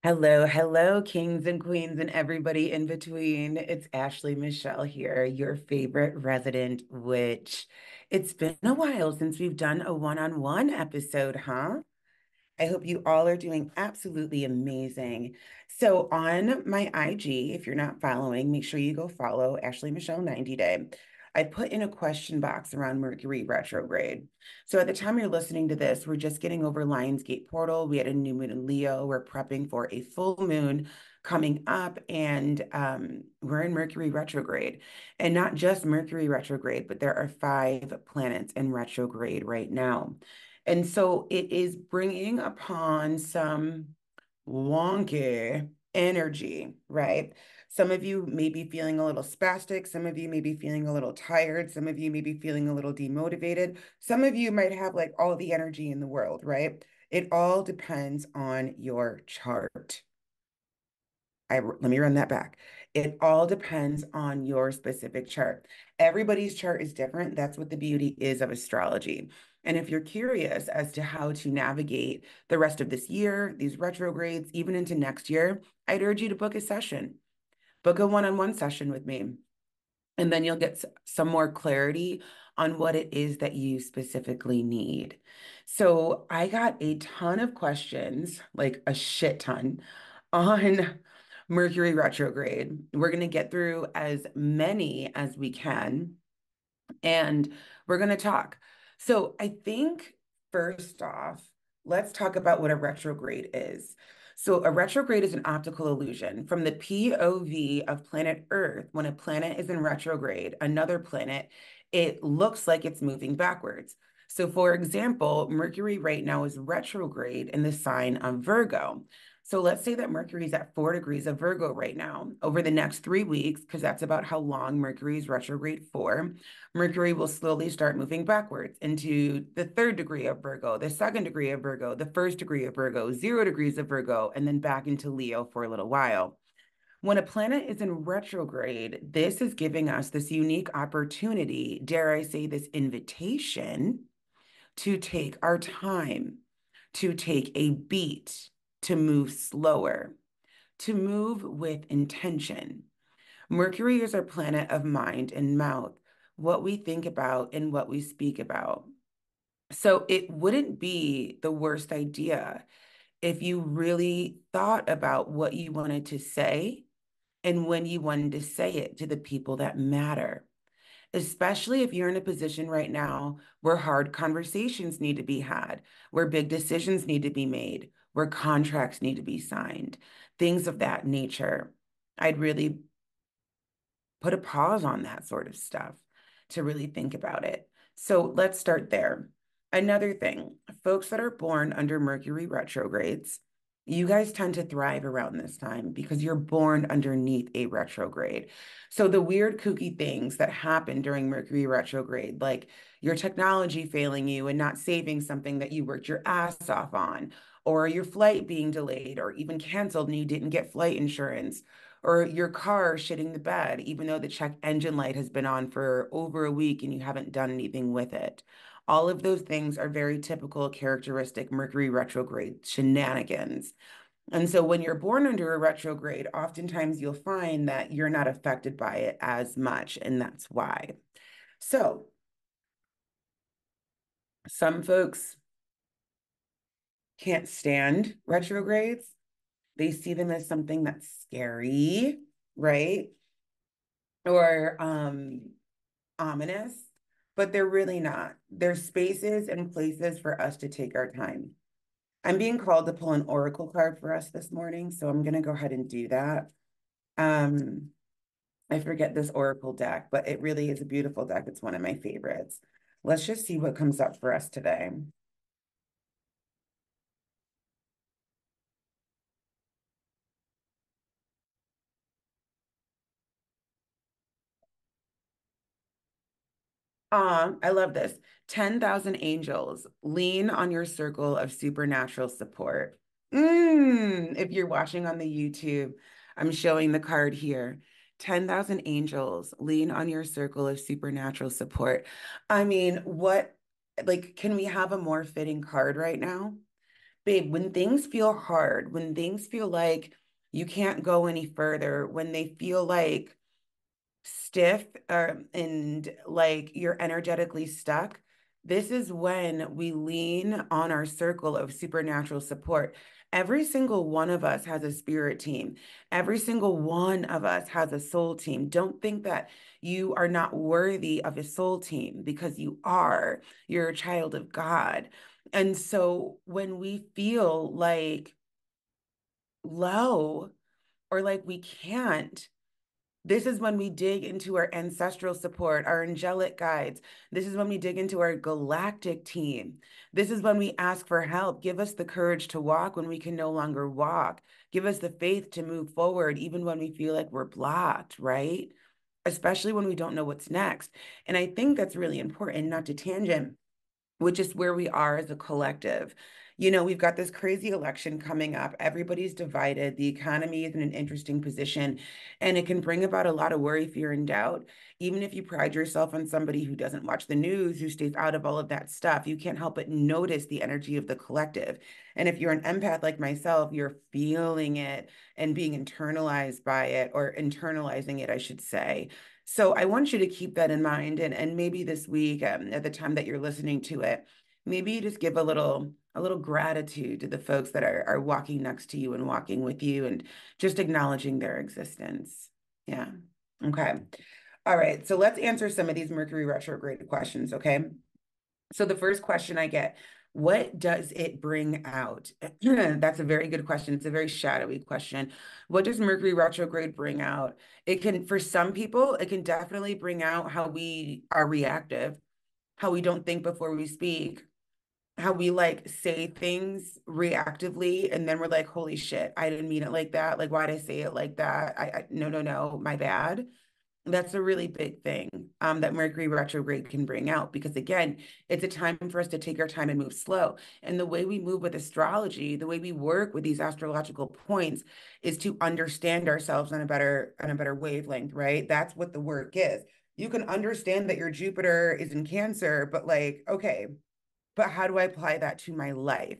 Hello, hello, kings and queens and everybody in between. It's Ashley Michelle here, your favorite resident witch. It's been a while since we've done a one-on-one episode, huh? I hope you all are doing absolutely amazing. So on my IG, if you're not following, make sure you go follow Ashley Michelle 90 Day. I put in a question box around Mercury retrograde. So at the time you're listening to this, we're just getting over Lionsgate portal. We had a new moon in Leo. We're prepping for a full moon coming up, and we're in Mercury retrograde. And not just Mercury retrograde, but there are five planets in retrograde right now. And so it is bringing upon some wonky energy, right? Some of you may be feeling a little spastic. Some of you may be feeling a little tired. Some of you may be feeling a little demotivated. Some of you might have like all the energy in the world, right? It all depends on your chart. Let me run that back. It all depends on your specific chart. Everybody's chart is different. That's what the beauty is of astrology. And if you're curious as to how to navigate the rest of this year, these retrogrades, even into next year, I'd urge you to book a session, book a one-on-one session with me. And then you'll get some more clarity on what it is that you specifically need. So I got a ton of questions, like a shit ton, on Mercury retrograde. We're going to get through as many as we can, and we're going to talk. So I think first off, let's talk about what a retrograde is. So a retrograde is an optical illusion from the POV of planet Earth. When a planet is in retrograde, another planet, it looks like it's moving backwards. So for example, Mercury right now is retrograde in the sign of Virgo. So let's say that Mercury is at 4 degrees of Virgo right now. Over the next 3 weeks, because that's about how long Mercury is retrograde for, Mercury will slowly start moving backwards into the third degree of Virgo, the second degree of Virgo, the first degree of Virgo, 0 degrees of Virgo, and then back into Leo for a little while. When a planet is in retrograde, this is giving us this unique opportunity, dare I say, this invitation to take our time, to take a beat, to move slower, to move with intention. Mercury is our planet of mind and mouth, what we think about and what we speak about. So it wouldn't be the worst idea if you really thought about what you wanted to say and when you wanted to say it to the people that matter, especially if you're in a position right now where hard conversations need to be had, where big decisions need to be made, where contracts need to be signed, things of that nature. I'd really put a pause on that sort of stuff to really think about it. So let's start there. Another thing, folks that are born under Mercury retrogrades, you guys tend to thrive around this time because you're born underneath a retrograde. So the weird, kooky things that happen during Mercury retrograde, like your technology failing you and not saving something that you worked your ass off on, or your flight being delayed or even canceled and you didn't get flight insurance, or your car shitting the bed, even though the check engine light has been on for over a week and you haven't done anything with it. All of those things are very typical, characteristic Mercury retrograde shenanigans. And so when you're born under a retrograde, oftentimes you'll find that you're not affected by it as much, and that's why. So some folks can't stand retrogrades. They see them as something that's scary, right? Or ominous, but they're really not. They're spaces and places for us to take our time. I'm being called to pull an oracle card for us this morning, so I'm going to go ahead and do that. Um, I forget this oracle deck, but it really is a beautiful deck. It's one of my favorites. Let's just see what comes up for us today. I love this. 10,000 angels lean on your circle of supernatural support. If you're watching on the YouTube, I'm showing the card here. 10,000 angels lean on your circle of supernatural support. I mean, what, like, can we have a more fitting card right now? Babe, when things feel hard, when things feel like you can't go any further, when they feel like stiff and like you're energetically stuck, this is when we lean on our circle of supernatural support. Every single one of us has a spirit team. Every single one of us has a soul team. Don't think that you are not worthy of a soul team because you are. You're a child of God. And so when we feel like low or like we can't, this is when we dig into our ancestral support, our angelic guides. This is when we dig into our galactic team. This is when we ask for help. Give us the courage to walk when we can no longer walk. Give us the faith to move forward, even when we feel like we're blocked, right? Especially when we don't know what's next. And I think that's really important, not to tangent, which is where we are as a collective. We've got this crazy election coming up. Everybody's divided. The economy is in an interesting position, and it can bring about a lot of worry, fear, and doubt. Even if you pride yourself on somebody who doesn't watch the news, who stays out of all of that stuff, you can't help but notice the energy of the collective. And if you're an empath like myself, you're feeling it and being internalized by it, or internalizing it, I should say. So I want you to keep that in mind. And maybe this week, at the time that you're listening to it, maybe you just give a little gratitude to the folks that are walking next to you and walking with you and just acknowledging their existence. Yeah. Okay. All right. So let's answer some of these Mercury retrograde questions. Okay. So the first question I get, what does it bring out? That's a very good question. It's a very shadowy question. What does Mercury retrograde bring out? It can, for some people, it can definitely bring out how we are reactive, how we don't think before we speak, how we like say things reactively, and then we're like, holy shit, I didn't mean it like that. Like, why'd I say it like that? No, no, no, my bad. That's a really big thing that Mercury retrograde can bring out because, again, it's a time for us to take our time and move slow. And the way we move with astrology, the way we work with these astrological points is to understand ourselves on a better wavelength, right? That's what the work is. You can understand that your Jupiter is in Cancer, but like, okay, but how do I apply that to my life?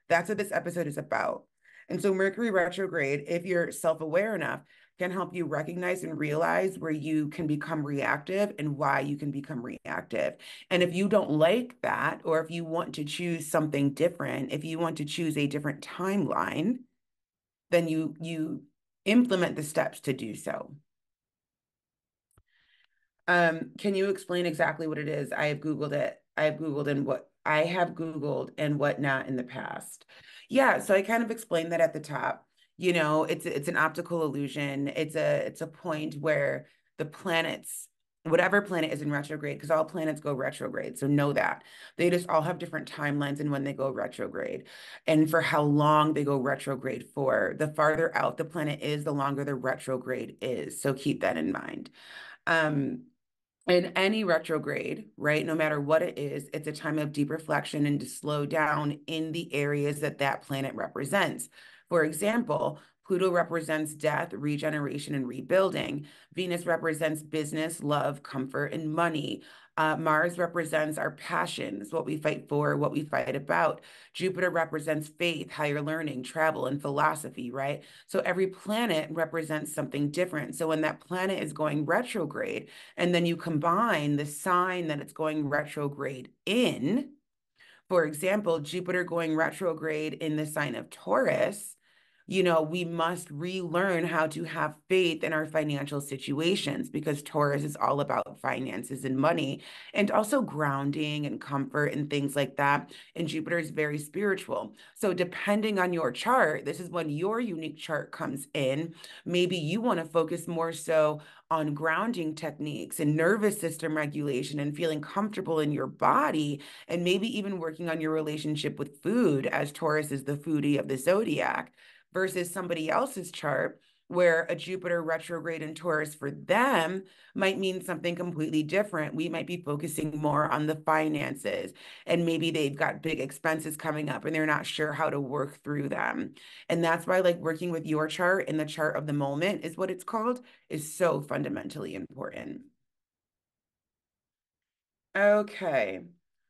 That's what this episode is about. And so, Mercury retrograde, if you're self aware enough, can help you recognize and realize where you can become reactive and why you can become reactive. And if you don't like that, or if you want to choose something different, if you want to choose a different timeline, then you implement the steps to do so. Can you explain exactly what it is? I have Googled it. I have Googled and whatnot in the past. Yeah, so I kind of explained that at the top. It's an optical illusion. It's a point where the planets, whatever planet is in retrograde, because all planets go retrograde. So know that. They just all have different timelines and when they go retrograde and for how long they go retrograde for. The farther out the planet is, the longer the retrograde is. So keep that in mind. Um, in any retrograde, right, no matter what it is, it's a time of deep reflection and to slow down in the areas that that planet represents. For example, Pluto represents death, regeneration, and rebuilding. Venus represents business, love, comfort, and money. Mars represents our passions, what we fight for, what we fight about. Jupiter represents faith, higher learning, travel, and philosophy, right? So every planet represents something different. So when that planet is going retrograde, and then you combine the sign that it's going retrograde in, for example, Jupiter going retrograde in the sign of Taurus, we must relearn how to have faith in our financial situations because Taurus is all about finances and money and also grounding and comfort and things like that. And Jupiter is very spiritual. So, depending on your chart, this is when your unique chart comes in. Maybe you want to focus more so on grounding techniques and nervous system regulation and feeling comfortable in your body and maybe even working on your relationship with food, as Taurus is the foodie of the zodiac, versus somebody else's chart where a Jupiter retrograde in Taurus for them might mean something completely different. We might be focusing more on the finances, and maybe they've got big expenses coming up and they're not sure how to work through them. And that's why, like, working with your chart and the chart of the moment is what it's called, is so fundamentally important. Okay.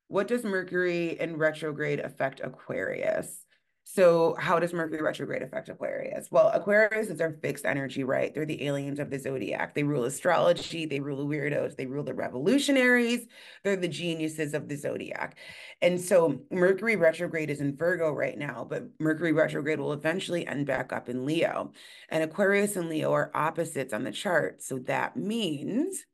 What does Mercury in retrograde affect Aquarius? So, how does Mercury retrograde affect Aquarius? Well, Aquarius is our fixed energy, right? They're the aliens of the zodiac. They rule astrology, they rule the weirdos, they rule the revolutionaries, they're the geniuses of the zodiac. And so, Mercury retrograde is in Virgo right now, but Mercury retrograde will eventually end back up in Leo. And Aquarius and Leo are opposites on the chart. So, that means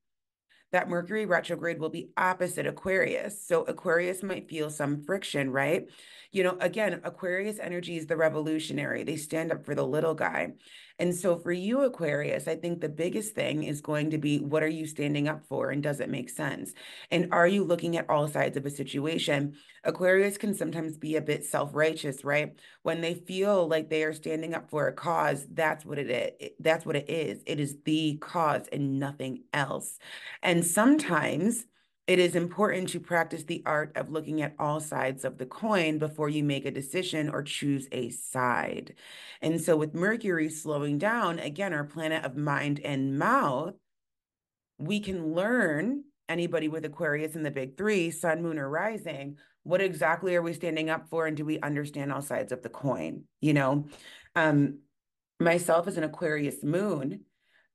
that Mercury retrograde will be opposite Aquarius. So Aquarius might feel some friction, right? Again, Aquarius energy is the revolutionary. They stand up for the little guy. And so for you, Aquarius, I think the biggest thing is going to be what are you standing up for and does it make sense? And are you looking at all sides of a situation? Aquarius can sometimes be a bit self-righteous, right? When they feel like they are standing up for a cause, that's what it is. That's what it is. It is the cause and nothing else. And sometimes it is important to practice the art of looking at all sides of the coin before you make a decision or choose a side. And so, with Mercury slowing down, again, our planet of mind and mouth, we can learn anybody with Aquarius in the big three, sun, moon, or rising, what exactly are we standing up for? And do we understand all sides of the coin? Um, myself as an Aquarius moon.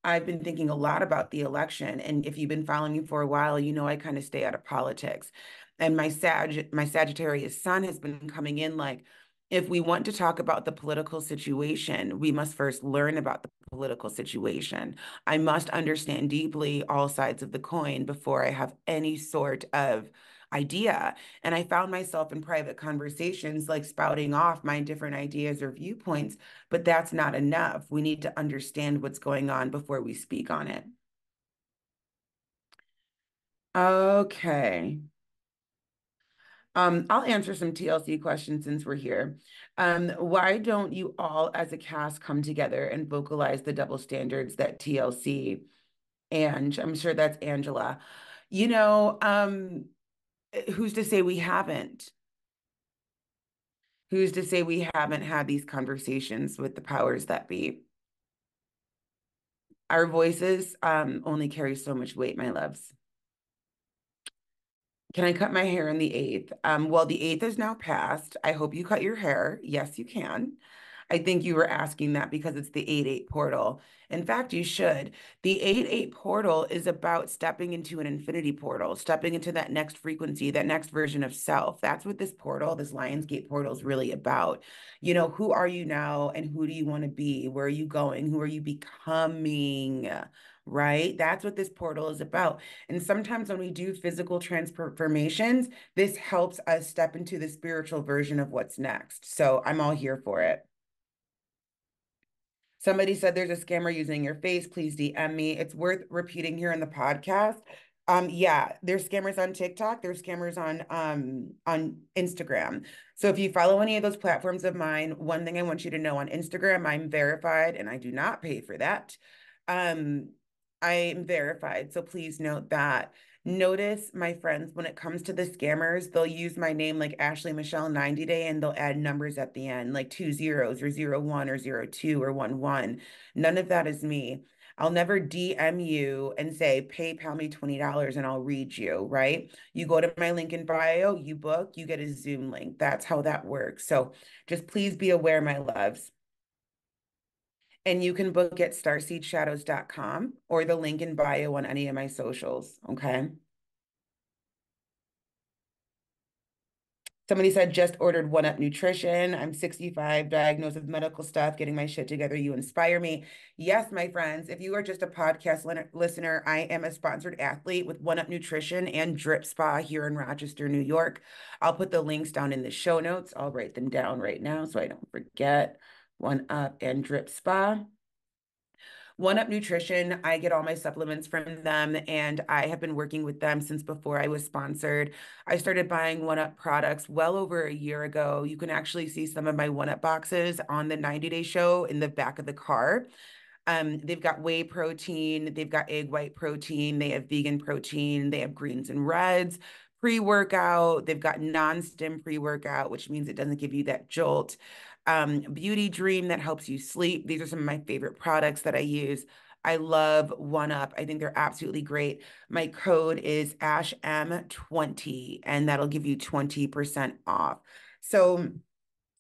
I've been thinking a lot about the election. And if you've been following me for a while, I kind of stay out of politics. And my Sagittarius sun has been coming in like, if we want to talk about the political situation, we must first learn about the political situation. I must understand deeply all sides of the coin before I have any sort of idea. And I found myself in private conversations like spouting off my different ideas or viewpoints, but that's not enough. We need to understand what's going on before we speak on it. Okay. I'll answer some TLC questions since we're here. Why don't you all as a cast come together and vocalize the double standards that TLC and I'm sure that's Angela. You know, um, who's to say we haven't? Who's to say we haven't had these conversations with the powers that be? Our voices only carry so much weight, my loves. Can I cut my hair on the 8th? Well, the 8th is now passed. I hope you cut your hair. Yes, you can. I think you were asking that because it's the 8-8 portal. In fact, you should. The 8-8 portal is about stepping into an infinity portal, stepping into that next frequency, that next version of self. That's what this portal, this Lionsgate portal is really about. Who are you now and who do you want to be? Where are you going? Who are you becoming? Right? That's what this portal is about. And sometimes when we do physical transformations, this helps us step into the spiritual version of what's next. So I'm all here for it. Somebody said there's a scammer using your face. Please DM me. It's worth repeating here in the podcast. Yeah, there's scammers on TikTok, there's scammers on Instagram. So if you follow any of those platforms of mine, one thing I want you to know on Instagram, I'm verified and I do not pay for that. Um, I'm verified, so please note that. Notice, my friends, when it comes to the scammers, they'll use my name like Ashley Michelle 90 Day and they'll add numbers at the end, like two zeros or 01 or 02 or 11. None of that is me. I'll never DM you and say, PayPal me $20 and I'll read you, right? You go to my link in bio, you book, you get a Zoom link. That's how that works. So just please be aware, my loves. And you can book at starseedshadows.com or the link in bio on any of my socials. Okay. Somebody said just ordered One Up Nutrition. I'm 65, diagnosed with medical stuff, getting my shit together. You inspire me. Yes, my friends, if you are just a podcast listener, I am a sponsored athlete with One Up Nutrition and Drip Spa here in Rochester, New York. I'll put the links down in the show notes. I'll write them down right now so I don't forget. One Up and Drip Spa. One Up Nutrition, I get all my supplements from them, and I have been working with them since before I was sponsored. I started buying One Up products well over a year ago. You can actually see some of my One Up boxes on the 90 Day Show in the back of the car. They've got whey protein, they've got egg white protein, they have vegan protein, they have greens and reds, pre-workout, they've got non-stim pre-workout, which means it doesn't give you that jolt. Beauty Dream that helps you sleep. These are some of my favorite products that I use. I love One Up. I think they're absolutely great. My code is ASHM20, and that'll give you 20% off. So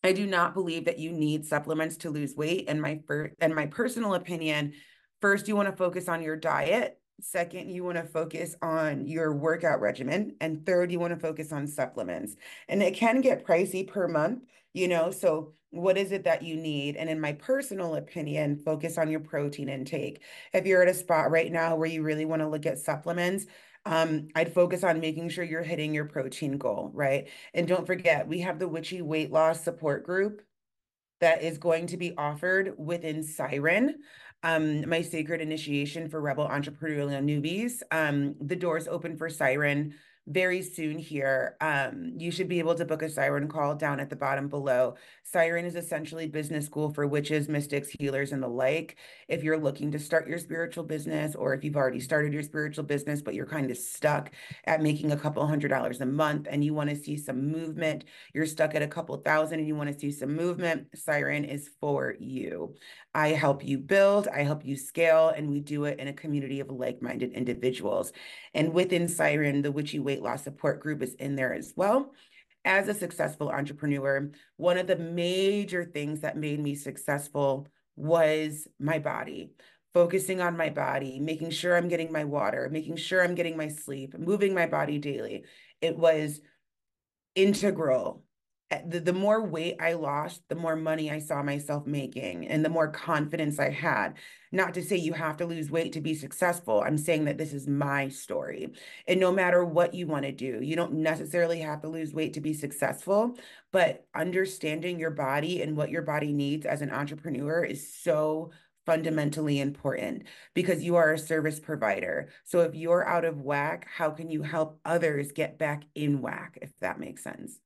I do not believe that you need supplements to lose weight. And my personal opinion, first you want to focus on your diet. Second, you want to focus on your workout regimen. And third, you want to focus on supplements. And it can get pricey per month, so what is it that you need? And in my personal opinion, focus on your protein intake. If you're at a spot right now where you really want to look at supplements, I'd focus on making sure you're hitting your protein goal, right? And don't forget, we have the Witchy Weight Loss Support Group that is going to be offered within Siren, my sacred initiation for rebel entrepreneurial newbies. The doors open for Siren very soon here. You should be able to book a Siren call down at the bottom below. Siren is essentially business school for witches, mystics, healers, and the like. If you're looking to start your spiritual business, or if you've already started your spiritual business, but you're kind of stuck at making a couple $100s a month and you want to see some movement, you're stuck at a couple thousand and you want to see some movement, Siren is for you. I help you build, I help you scale, and we do it in a community of like-minded individuals. And within Siren, the Witchy Weight Loss Support Group is in there as well. As a successful entrepreneur, one of the major things that made me successful was my body. Focusing on my body, making sure I'm getting my water, making sure I'm getting my sleep, moving my body daily. It was integral. The more weight I lost, the more money I saw myself making and the more confidence I had. Not to say you have to lose weight to be successful. I'm saying that this is my story. And no matter what you want to do, you don't necessarily have to lose weight to be successful, but understanding your body and what your body needs as an entrepreneur is so fundamentally important because you are a service provider. So if you're out of whack, how can you help others get back in whack, if that makes sense?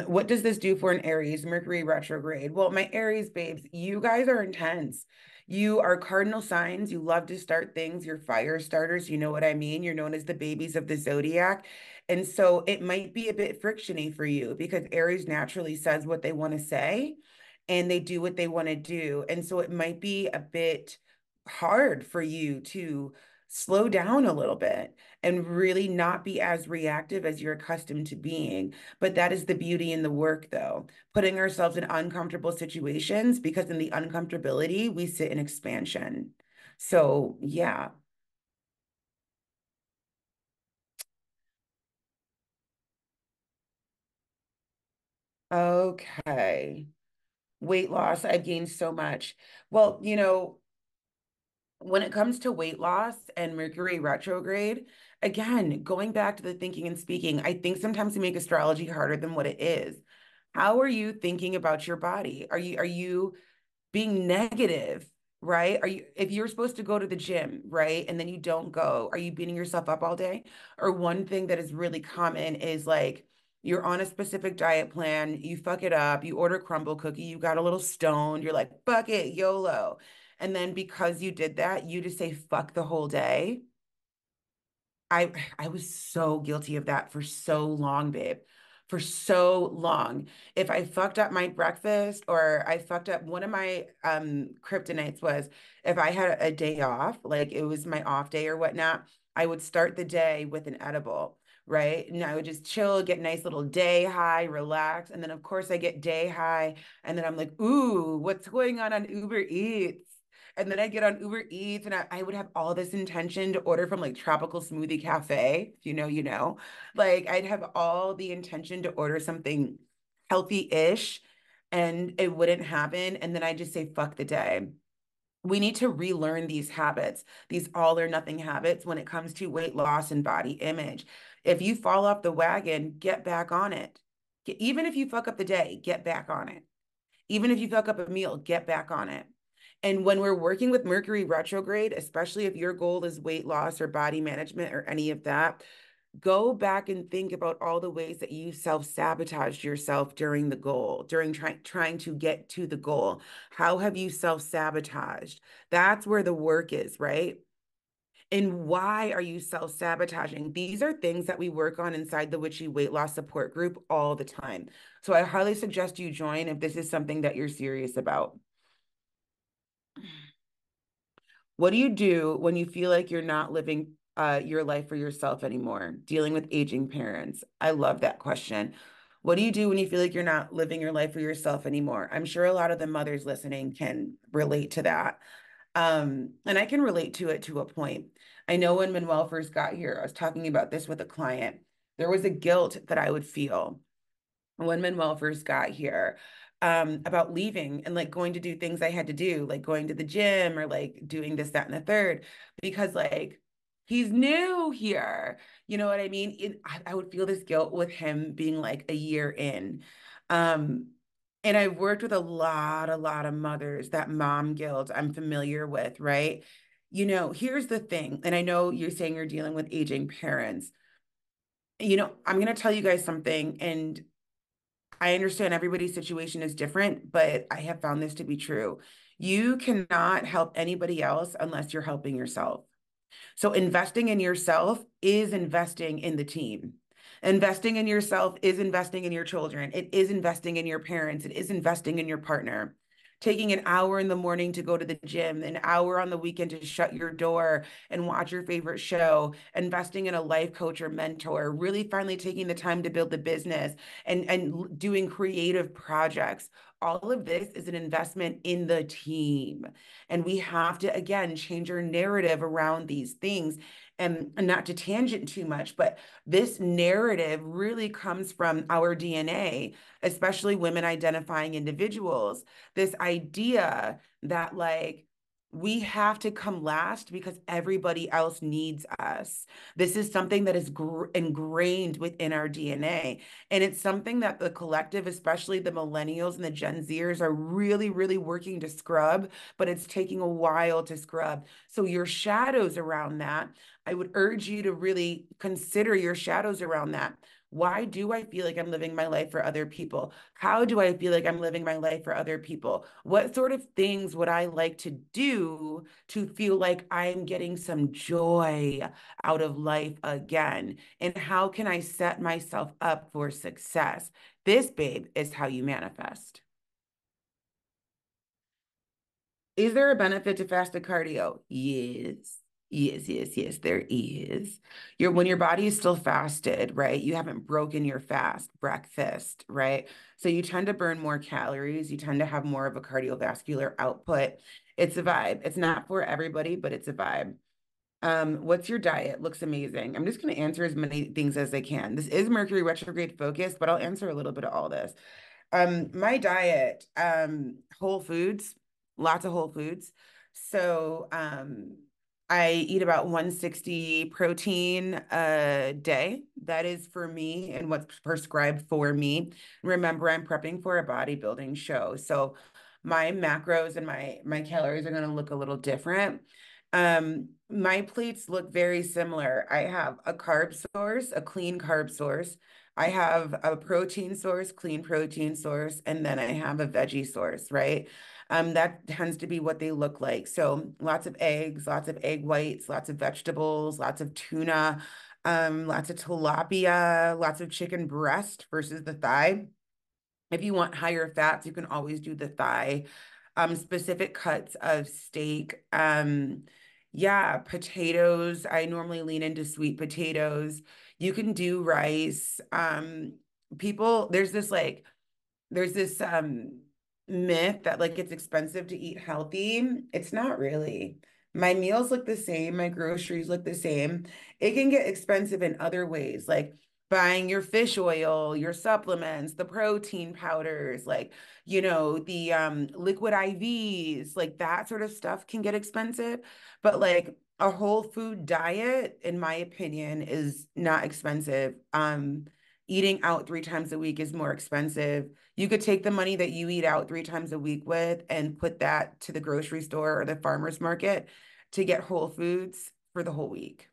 What does this do for an Aries, Mercury retrograde? Well, my Aries babes, you guys are intense. You are cardinal signs. You love to start things. You're fire starters. You know what I mean? You're known as the babies of the zodiac. And so it might be a bit frictiony for you because Aries naturally says what they want to say and they do what they want to do. And so it might be a bit hard for you to slow down a little bit and really not be as reactive as you're accustomed to being. But that is the beauty in the work, though, putting ourselves in uncomfortable situations because in the uncomfortability, we sit in expansion. So, yeah. Okay. Weight loss, I've gained so much. Well, when it comes to weight loss and Mercury retrograde, again, going back to the thinking and speaking, I think sometimes we make astrology harder than what it is. How are you thinking about your body? Are you being negative, right? Are you, if you're supposed to go to the gym, right, and then you don't go, are you beating yourself up all day? Or one thing that is really common is like you're on a specific diet plan, you fuck it up, you order crumble cookie, you got a little stoned, you're like, fuck it, YOLO. And then because you did that, you just say fuck the whole day. I was so guilty of that for so long, babe. For so long. If I fucked up my breakfast or I fucked up one of my kryptonites was if I had a day off, like it was my off day or whatnot, I would start the day with an edible, right? And I would just chill, get nice little day high, relax. And then of course I get day high. And then I'm like, ooh, what's going on Uber Eats? And then I get on Uber Eats and I would have all this intention to order from like Tropical Smoothie Cafe. If you know, you know. Like I'd have all the intention to order something healthy-ish and it wouldn't happen. And then I just say, fuck the day. We need to relearn these habits, these all or nothing habits when it comes to weight loss and body image. If you fall off the wagon, get back on it. Even if you fuck up the day, get back on it. Even if you fuck up a meal, get back on it. And when we're working with Mercury retrograde, especially if your goal is weight loss or body management or any of that, go back and think about all the ways that you self-sabotaged yourself during the goal, during trying to get to the goal. How have you self-sabotaged? That's where the work is, right? And why are you self-sabotaging? These are things that we work on inside the Witchy Weight Loss Support Group all the time. So I highly suggest you join if this is something that you're serious about. What do you do when you feel like you're not living your life for yourself anymore, dealing with aging parents? I love that question. What do you do when you feel like you're not living your life for yourself anymore? I'm sure a lot of the mothers listening can relate to that. And I can relate to it to a point. I know when Manuel first got here, I was talking about this with a client. There was a guilt that I would feel when Manuel first got here, about leaving and like going to do things I had to do, like going to the gym or like doing this, that, and the third, because like he's new here. You know what I mean? I would feel this guilt with him being like a year in. Um, and I've worked with a lot of mothers, that mom guilt I'm familiar with, right? Here's the thing, and I know you're saying you're dealing with aging parents. I'm going to tell you guys something, and I understand everybody's situation is different, but I have found this to be true. You cannot help anybody else unless you're helping yourself. So investing in yourself is investing in the team. Investing in yourself is investing in your children. It is investing in your parents. It is investing in your partner. Taking an hour in the morning to go to the gym, an hour on the weekend to shut your door and watch your favorite show, investing in a life coach or mentor, really finally taking the time to build the business and doing creative projects. All of this is an investment in the team. And we have to, again, change our narrative around these things. And not to tangent too much, but this narrative really comes from our DNA, especially women identifying individuals. This idea that, like, we have to come last because everybody else needs us. This is something that is ingrained within our DNA. And it's something that the collective, especially the millennials and the Gen Zers, are really, really working to scrub, but it's taking a while to scrub. So your shadows around that, I would urge you to really consider your shadows around that. Why do I feel like I'm living my life for other people? How do I feel like I'm living my life for other people? What sort of things would I like to do to feel like I'm getting some joy out of life again? And how can I set myself up for success? This, babe, is how you manifest. Is there a benefit to fasted cardio? Yes. Yes, yes, yes, there is. When your body is still fasted, right? You haven't broken your fast, breakfast, right? So you tend to burn more calories, you tend to have more of a cardiovascular output. It's a vibe. It's not for everybody, but it's a vibe. What's your diet? Looks amazing. I'm just going to answer as many things as I can. This is Mercury retrograde focused, but I'll answer a little bit of all this. My diet, whole foods, lots of whole foods. So, I eat about 160 protein a day. That is for me and what's prescribed for me. Remember, I'm prepping for a bodybuilding show. So my macros and my calories are going to look a little different. My plates look very similar. I have a carb source, a clean carb source. I have a protein source, clean protein source, and then I have a veggie source, right? That tends to be what they look like. So lots of eggs, lots of egg whites, lots of vegetables, lots of tuna, lots of tilapia, lots of chicken breast versus the thigh. If you want higher fats, you can always do the thigh. Specific cuts of steak. Yeah, potatoes. I normally lean into sweet potatoes. You can do rice. People, there's this myth that like it's expensive to eat healthy. It's not really. My meals look the same, my groceries look the same. It can get expensive in other ways, like buying your fish oil, your supplements, the protein powders, like, the liquid IVs, like that sort of stuff can get expensive. But like a whole food diet, in my opinion, is not expensive. Eating out 3 times a week is more expensive. You could take the money that you eat out 3 times a week with and put that to the grocery store or the farmer's market to get whole foods for the whole week.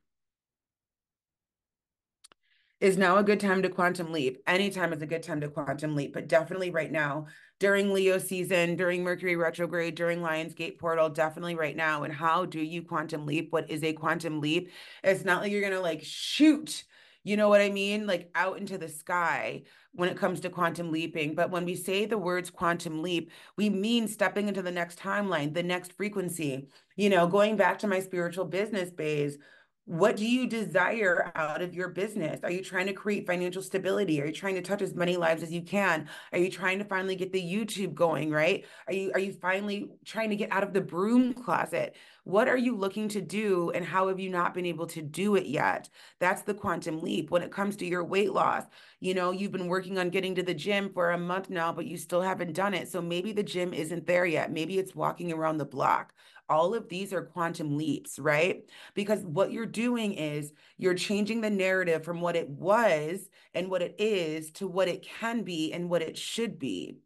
Is now a good time to quantum leap? Anytime is a good time to quantum leap, but definitely right now, during Leo season, during Mercury retrograde, during Lionsgate portal, definitely right now. And how do you quantum leap? What is a quantum leap? It's not like you're gonna like shoot, you know what I mean? Like out into the sky when it comes to quantum leaping. But when we say the words quantum leap, we mean stepping into the next timeline, the next frequency. Going back to my spiritual business phase, What do you desire out of your business? Are you trying to create financial stability? Are you trying to touch as many lives as you can? Are you trying to finally get the YouTube going, right? Are you finally trying to get out of the broom closet? What are you looking to do and how have you not been able to do it yet? That's the quantum leap. When it comes to your weight loss, you've been working on getting to the gym for a month now, but you still haven't done it. So maybe the gym isn't there yet. Maybe it's walking around the block. All of these are quantum leaps, right? Because what you're doing is you're changing the narrative from what it was and what it is to what it can be and what it should be.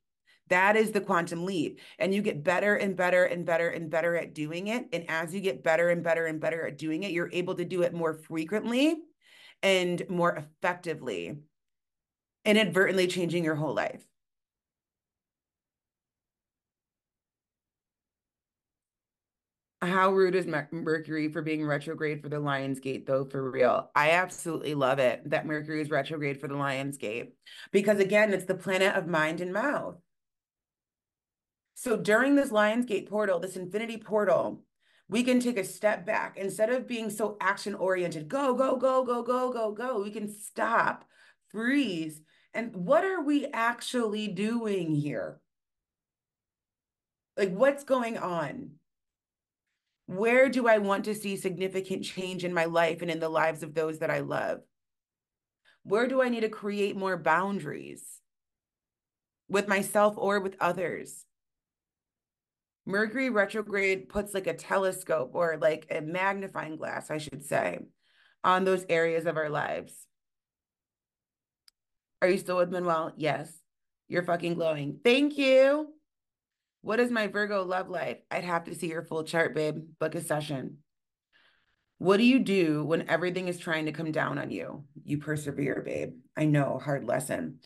That is the quantum leap. And you get better and better and better and better at doing it. And as you get better and better and better at doing it, you're able to do it more frequently and more effectively, inadvertently changing your whole life. How rude is Mercury for being retrograde for the Lionsgate, though, for real? I absolutely love it that Mercury is retrograde for the Lionsgate because, again, it's the planet of mind and mouth. So during this Lionsgate portal, this infinity portal, we can take a step back. Instead of being so action oriented, go, go, go, go, go, go, go, we can stop, freeze. And what are we actually doing here? Like, what's going on? Where do I want to see significant change in my life and in the lives of those that I love? Where do I need to create more boundaries with myself or with others? Mercury retrograde puts like a telescope or like a magnifying glass, I should say, on those areas of our lives. Are you still with Manuel? Yes. You're fucking glowing. Thank you. What is my Virgo love life? I'd have to see your full chart, babe. Book a session. What do you do when everything is trying to come down on you? You persevere, babe. I know, hard lesson.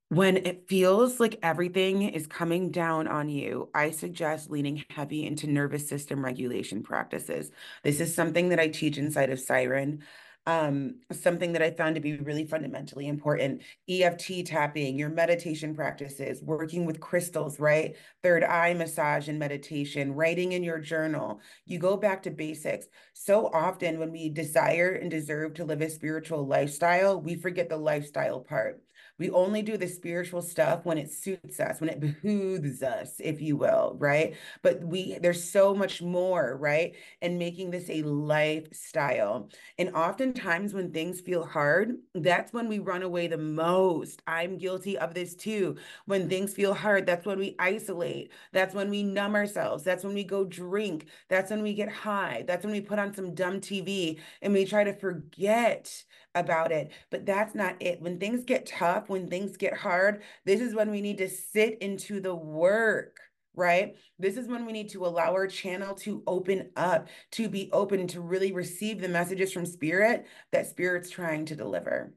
When it feels like everything is coming down on you, I suggest leaning heavy into nervous system regulation practices. This is something that I teach inside of Siren, something that I found to be really fundamentally important. EFT tapping, your meditation practices, working with crystals, right? Third eye massage and meditation, writing in your journal. You go back to basics. So often, when we desire and deserve to live a spiritual lifestyle, we forget the lifestyle part. We only do the spiritual stuff when it suits us, when it behooves us, if you will, right? But there's so much more, right? And making this a lifestyle. And oftentimes when things feel hard, that's when we run away the most. I'm guilty of this too. When things feel hard, that's when we isolate. That's when we numb ourselves. That's when we go drink. That's when we get high. That's when we put on some dumb TV and we try to forget about it. But that's not it. When things get tough, when things get hard, this is when we need to sit into the work, right? This is when we need to allow our channel to open up, to be open, to really receive the messages from spirit that spirit's trying to deliver.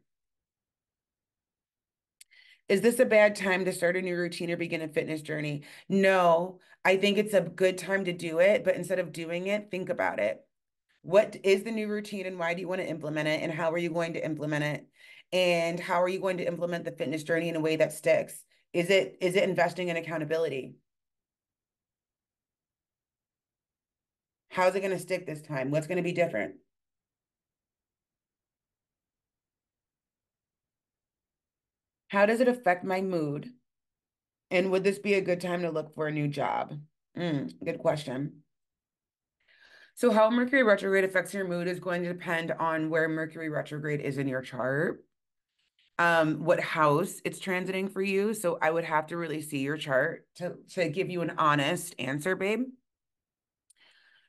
Is this a bad time to start a new routine or begin a fitness journey? No, I think it's a good time to do it, but instead of doing it, think about it. What is the new routine and why do you want to implement it? And how are you going to implement it? And how are you going to implement the fitness journey in a way that sticks? Is it investing in accountability? How's it going to stick this time? What's going to be different? How does it affect my mood? And would this be a good time to look for a new job? Good question. So how Mercury retrograde affects your mood is going to depend on where Mercury retrograde is in your chart. What house it's transiting for you. So I would have to really see your chart to give you an honest answer, babe.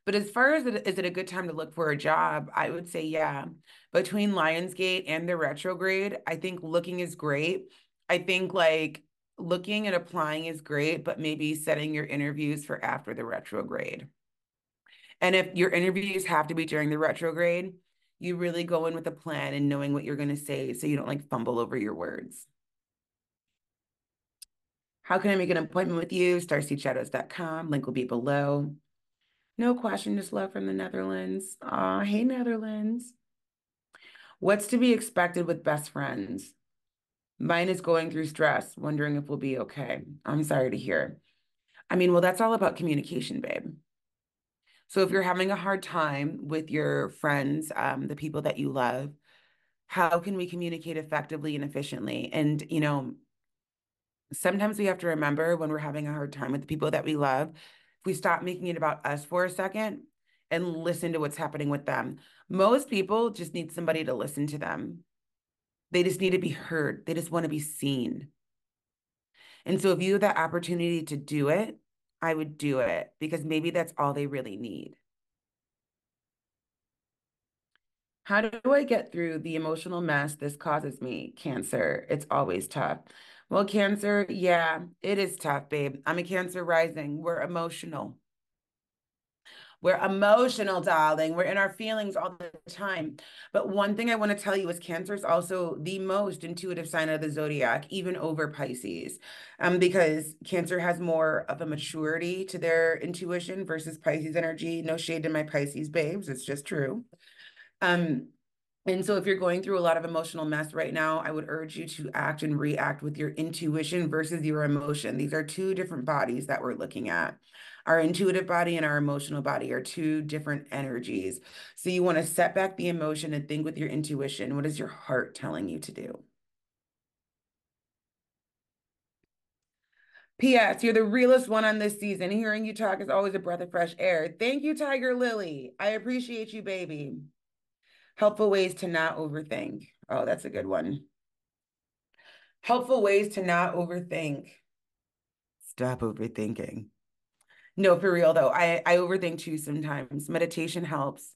But as far as is it a good time to look for a job? I would say, yeah. Between Lionsgate and the retrograde, I think looking is great. I think like looking and applying is great, but maybe setting your interviews for after the retrograde. And if your interviews have to be during the retrograde, you really go in with a plan and knowing what you're going to say so you don't like fumble over your words. How can I make an appointment with you? Starseedshadows.com. Link will be below. No question, just love from the Netherlands. Aw, hey, Netherlands. What's to be expected with best friends? Mine is going through stress, wondering if we'll be okay. I'm sorry to hear. I mean, well, that's all about communication, babe. So if you're having a hard time with your friends, the people that you love, how can we communicate effectively and efficiently? And, sometimes we have to remember when we're having a hard time with the people that we love, if we stop making it about us for a second and listen to what's happening with them. Most people just need somebody to listen to them. They just need to be heard. They just want to be seen. And so if you have that opportunity to do it, I would do it because maybe that's all they really need. How do I get through the emotional mess this causes me? Cancer. It's always tough. Well, Cancer, yeah, it is tough, babe. I'm a Cancer rising. We're emotional. We're emotional, darling. We're in our feelings all the time. But one thing I want to tell you is Cancer is also the most intuitive sign of the zodiac, even over Pisces, because Cancer has more of a maturity to their intuition versus Pisces energy. No shade to my Pisces babes. It's just true. Um, and so if you're going through a lot of emotional mess right now, I would urge you to act and react with your intuition versus your emotion. These are two different bodies that we're looking at. Our intuitive body and our emotional body are two different energies. So you want to set back the emotion and think with your intuition. What is your heart telling you to do? P.S. You're the realest one on this season. Hearing you talk is always a breath of fresh air. Thank you, Tiger Lily. I appreciate you, baby. Helpful ways to not overthink. Oh, that's a good one. Helpful ways to not overthink. Stop overthinking. No, for real though, I overthink too sometimes. Meditation helps.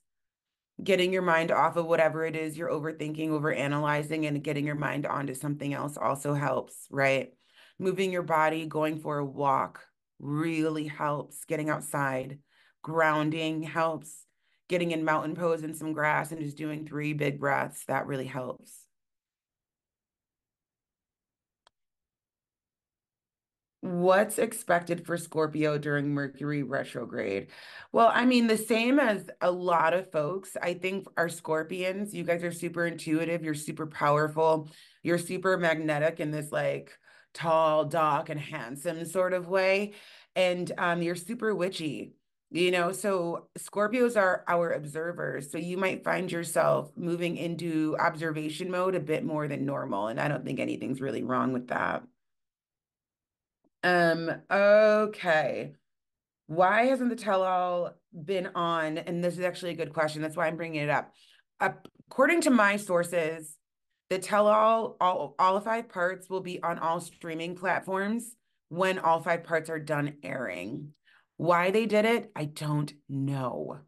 Getting your mind off of whatever it is you're overthinking, overanalyzing, and getting your mind onto something else also helps, right? Moving your body, going for a walk really helps. Getting outside, grounding helps. Getting in mountain pose and some grass and just doing 3 big breaths, that really helps. What's expected for Scorpio during Mercury retrograde? Well, I mean, the same as a lot of folks. I think our Scorpions, you guys are super intuitive, you're super powerful, you're super magnetic in this like tall, dark, and handsome sort of way. And you're super witchy. So Scorpios are our observers. So you might find yourself moving into observation mode a bit more than normal. And I don't think anything's really wrong with that. Okay. Why hasn't the tell-all been on? And this is actually a good question. That's why I'm bringing it up. According to my sources, the tell-all, all 5 parts will be on all streaming platforms when all 5 parts are done airing. Why they did it, I don't know.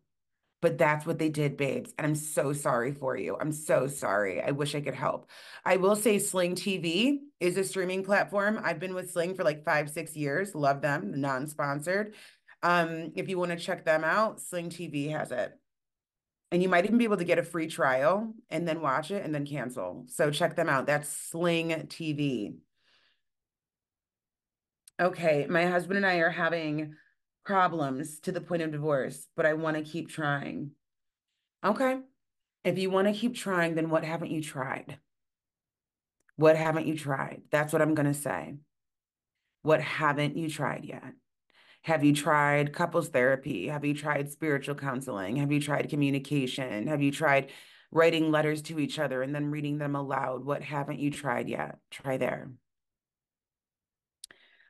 But that's what they did, babes. And I'm so sorry for you. I'm so sorry. I wish I could help. I will say Sling TV is a streaming platform. I've been with Sling for like 5, 6 years. Love them, non-sponsored. If you want to check them out, Sling TV has it. And you might even be able to get a free trial and then watch it and then cancel. So check them out. That's Sling TV. Okay, my husband and I are having problems to the point of divorce, but I want to keep trying. Okay. If you want to keep trying, then what haven't you tried? What haven't you tried? That's what I'm going to say. What haven't you tried yet? Have you tried couples therapy? Have you tried spiritual counseling? Have you tried communication? Have you tried writing letters to each other and then reading them aloud? What haven't you tried yet? Try there.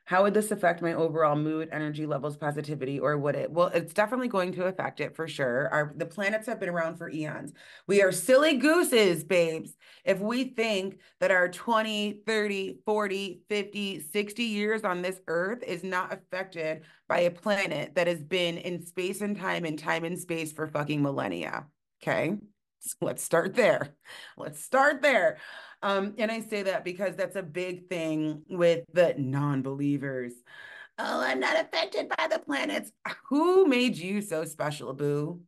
How would this affect my overall mood, energy levels, positivity, or would it? Well, it's definitely going to affect it for sure. The planets have been around for eons. We are silly gooses, babes. If we think that our 20, 30, 40, 50, 60 years on this earth is not affected by a planet that has been in space and time and space for fucking millennia. Okay. So let's start there. Let's start there. And I say that because that's a big thing with the non-believers. Oh, I'm not affected by the planets. Who made you so special, boo?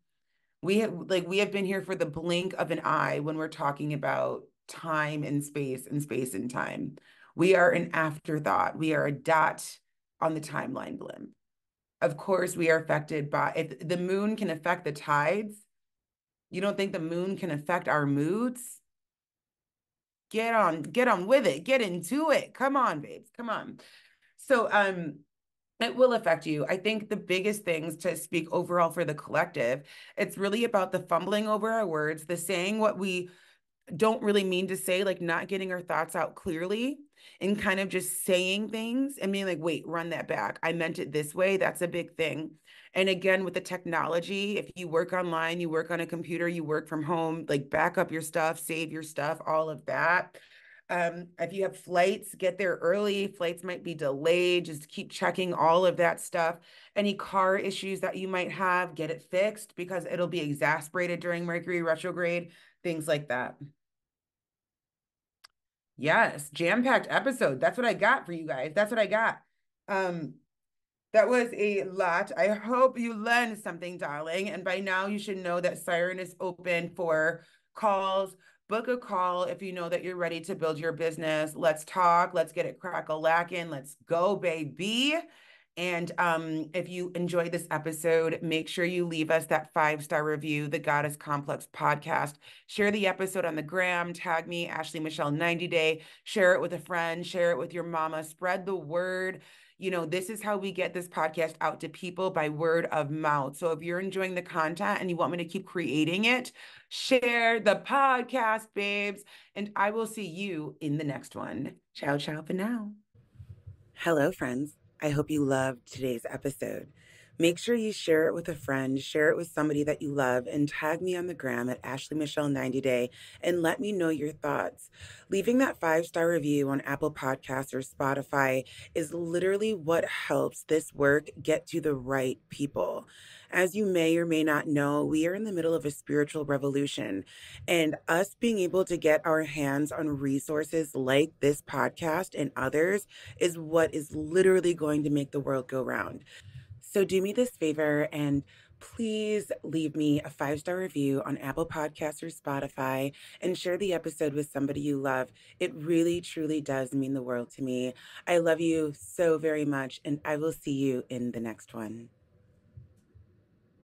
We have been here for the blink of an eye when we're talking about time and space and time. We are an afterthought. We are a dot on the timeline blimp. Of course, we are affected by if the moon can affect the tides. You don't think the moon can affect our moods? Get on with it. Get into it. Come on, babes. Come on. So, It will affect you. I think the biggest things to speak overall for the collective, it's really about the fumbling over our words, the saying what we don't really mean to say, like not getting our thoughts out clearly and kind of just saying things and being like, wait, run that back. I meant it this way. That's a big thing. And again, with the technology, if you work online, you work on a computer, you work from home, like back up your stuff, save your stuff, all of that. If you have flights, get there early. Flights might be delayed. Just keep checking all of that stuff. Any car issues that you might have, get it fixed because it'll be exasperated during Mercury retrograde, things like that. Yes, jam-packed episode. That's what I got for you guys. That's what I got. Um, that was a lot. I hope you learned something, darling. And by now, you should know that Siren is open for calls. Book a call if you know that you're ready to build your business. Let's talk. Let's get it crack-a-lackin'. Let's go, baby. And if you enjoyed this episode, make sure you leave us that 5-star review, the Goddess Complex podcast. Share the episode on the gram, tag me, Ashley Michelle 90 Day, share it with a friend, share it with your mama, spread the word. You know, this is how we get this podcast out to people by word of mouth. So if you're enjoying the content and you want me to keep creating it, share the podcast, babes. And I will see you in the next one. Ciao, ciao for now. Hello, friends. I hope you loved today's episode. Make sure you share it with a friend, share it with somebody that you love, and tag me on the gram at Ashley Michelle 90 Day and let me know your thoughts. Leaving that 5-star review on Apple Podcasts or Spotify is literally what helps this work get to the right people. As you may or may not know, we are in the middle of a spiritual revolution, and us being able to get our hands on resources like this podcast and others is what is literally going to make the world go round. So do me this favor and please leave me a 5-star review on Apple Podcasts or Spotify and share the episode with somebody you love. It really, truly does mean the world to me. I love you so very much, and I will see you in the next one.